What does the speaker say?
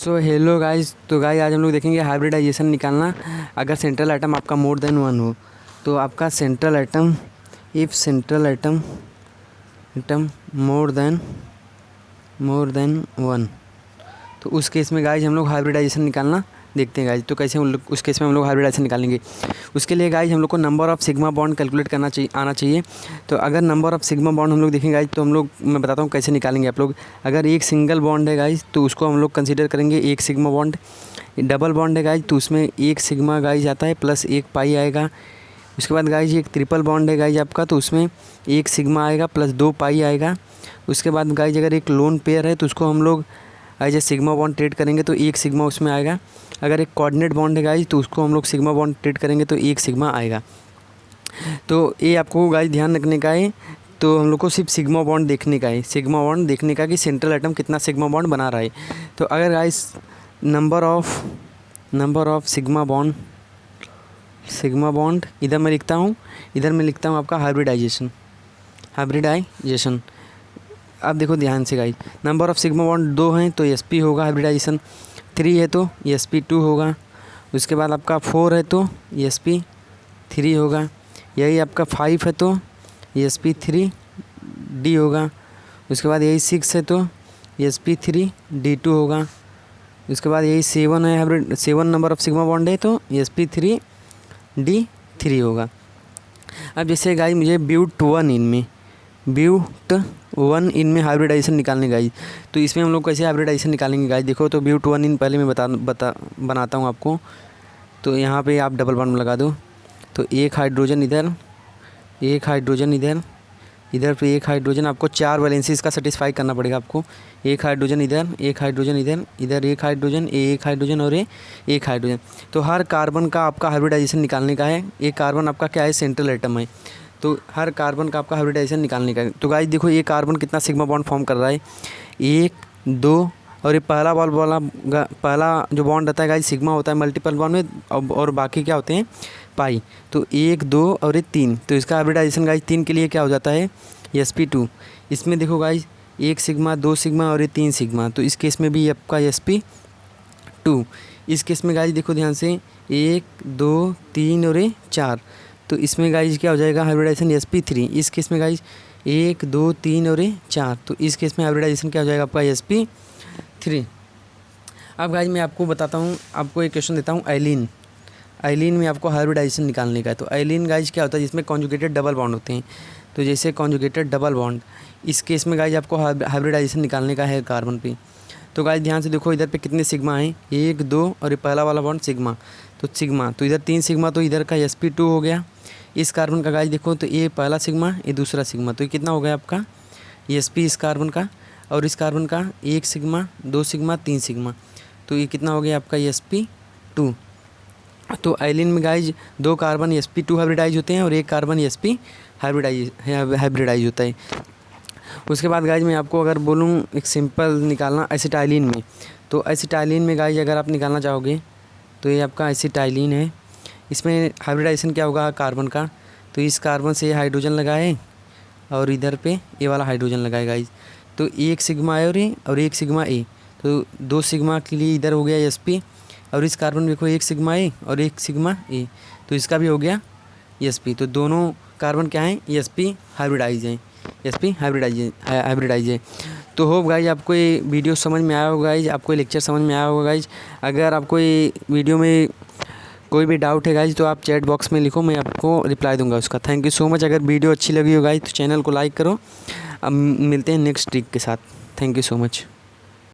So hello guys. तो guys आज हम लोग देखेंगे हाइब्रिडाइजेशन निकालना। अगर सेंट्रल आइटम आपका मोर देन वन हो तो आपका central item, if central item more than one, तो उस केस में गाइस हम लोग हाइब्रिडाइजेशन निकालना देखते हैं गाइस। तो कैसे उस केस में हम लोग हाइब्रिडाइजेशन निकालेंगे, उसके लिए गाइस हम लोग को number of sigma bond calculate करना आना चाहिए। तो अगर नंबर ऑफ़ सिग्मा बॉन्ड हम लोग देखेंगे गाइस, तो मैं बताता हूँ कैसे निकालेंगे आप लोग। अगर एक सिंगल बॉन्ड है गाइस तो उसको हम लोग कंसीडर करेंगे एक सिग्मा बॉन्ड। डबल बॉन्ड है गाइस तो उसमें एक सिग्मा गाइस आता है प्लस एक पाई आएगा। उसके बाद गाइस एक ट्रिपल बॉन्ड है गाइस आपका, तो उसमें एक सिग्मा आएगा प्लस दो पाई आएगा। उसके बाद गाइस अगर एक लोन पेयर है तो उसको हम लोग as a sigma bond treat करेंगे तो एक सिग्मा उसमें आएगा। अगर एक कोऑर्डिनेट बॉन्ड है गाइस तो उसको हम लोग सिग्मा बॉन्ड ट्रीट करेंगे तो एक सिग्मा आएगा। तो ये आपको गाइस ध्यान रखने का है। तो हम लोग को सिर्फ सिग्मा बॉन्ड देखने का है, सिग्मा बॉन्ड देखने का कि सेंट्रल आइटम कितना सिग्मा बॉन्ड बना रहा है। तो अगर guys number of sigma bond इधर मैं लिखता हूँ, आपका हाइब्रिडाइजेशन। अब देखो ध्यान से guys, number of sigma bond 2 हैं तो sp होगा हाइब्रिडाइजेशन, 3 है तो sp2 होगा। उसके बाद आपका 4 है तो sp3 होगा। यही आपका 5 है तो sp3d होगा। उसके बाद यही 6 है तो sp3d2 होगा। उसके बाद यही 7 है, hybrid 7 number of sigma bond है तो sp3d3 होगा। अब जैसे गाइस मुझे ब्यूट वन इन में हाइब्रिडाइजेशन निकालने गाइस, तो इसमें हम लोग कैसे हाइब्रिडाइजेशन निकालेंगे गाइस। देखो तो ब्यूट वन इन पहले मैं बनाता हूँ आपको। तो यहाँ पे आप डबल बॉन्ड लगा दो, तो एक हाइड्रोजन इधर, एक हाइड्रोजन इधर पे एक हाइड्रोजन, आपको 4 वैलेंसीज का सेटिस्फाई करना पड़ेगा आपको। एक हाइड्रोजन इधर, एक हाइड्रोजन इधर एक हाइड्रोजन, एक हाइड्रोजन और एक हाइड्रोजन। तो हर कार्बन का आपका हाइब्रिडाइजेशन निकालने का है। एक कार्बन आपका क्या है, सेंट्रल आइटम है, तो हर कार्बन का आपका हाइब्रिडाइजेशन निकालने का है। तो गाइस देखो ये कार्बन कितना सिग्मा बॉन्ड फॉर्म कर रहा है, 1 2, और ये पहला जो बॉन्ड रहता है गाइस सिग्मा होता है मल्टीपल बॉन्ड में, और बाकी क्या होते हैं, पाई। तो 1 2 और ये 3, तो इसका हाइब्रिडाइजेशन गाइस 3 के लिए क्या हो जाता है, sp2। इसमें देखो गाइस 1 सिग्मा, 2 सिग्मा और ये 3 सिग्मा, तो इस केस में भी आपका sp2। इस केस में गाइस देखो ध्यान से 1 2 3 और ये 4, तो इसमें गाइस क्या हो जाएगा हाइब्रिडाइजेशन sp3। इस केस में गाइस 1 2 3 और 4, तो इस केस में हाइब्रिडाइजेशन क्या हो जाएगा आपका sp3। अब गाइस मैं आपको बताता हूँ, आपको एक क्वेश्चन देता हूँ आइलिन में आपको हाइब्रिडाइजेशन निकालने का है। तो आइलिन गाइस क्या होता है, जिसमें कॉन्जुगेटेड डबल बॉन्ड होते हैं। तो जैसे कॉन्जुगेटेड डबल बॉन्ड, इस केस में गाइस आपको हाइब्रिडाइजेशन निकालने का है कार्बन पे। तो गाइस ध्यान से देखो इधर पे कितने सिग्मा हैं, 1 2 और ये पहला वाला बॉन्ड सिग्मा, तो इधर 3 सिग्मा, तो इधर का sp2 हो गया। इस कार्बन का गाइस देखो तो ये पहला सिग्मा, ये दूसरा सिग्मा, तो ये कितना हो गया आपका sp इस कार्बन का, और इस कार्बन का 1 सिग्मा 2 सिग्मा 3 सिग्मा, तो ये कितना हो गया आपका sp2। तो आइलिन में गाइस 2 कार्बन sp2 हाइब्रिडाइज होते हैं और 1 कार्बन sp हाइब्रिडाइज होता है। उसके बाद गाइस मैं आपको अगर बोलूँ एक सिंपल निकालना एसिटाइलिन में, तो एसिटाइलिन में गाइस अगर आप निकालना चाहोगे तो ये आपका एसिटाइलिन है। इसमें हाइब्रिडाइजेशन क्या होगा कार्बन का, तो इस कार्बन से हाइड्रोजन लगाए और इधर पे ये वाला हाइड्रोजन लगाए गाइस, तो 1 सिग्मा है और 1 सिग्मा ए, तो 2 सिग्मा के लिए इधर हो गया sp, और इस कार्बन में देखो 1 सिग्मा ए और 1 सिग्मा ए, तो इसका भी हो गया sp। तो दोनों कार्बन क्या हैं, sp हाइब्रिडाइज हैं, sp हाइब्रिडाइज है। तो होप गाइज आपको ये वीडियो समझ में आया होगा गाइज, आपको ये लेक्चर समझ में आया होगा गाइज। अगर आपको ये वीडियो में कोई भी डाउट है गाइज तो आप चैट बॉक्स में लिखो, मैं आपको रिप्लाई दूंगा उसका। Thank you so much. अगर वीडियो अच्छी लगी हो गाइज तो चैनल को लाइक करो। अब मिलते हैं नेक्स्ट ट्रिक के साथ। Thank you so much.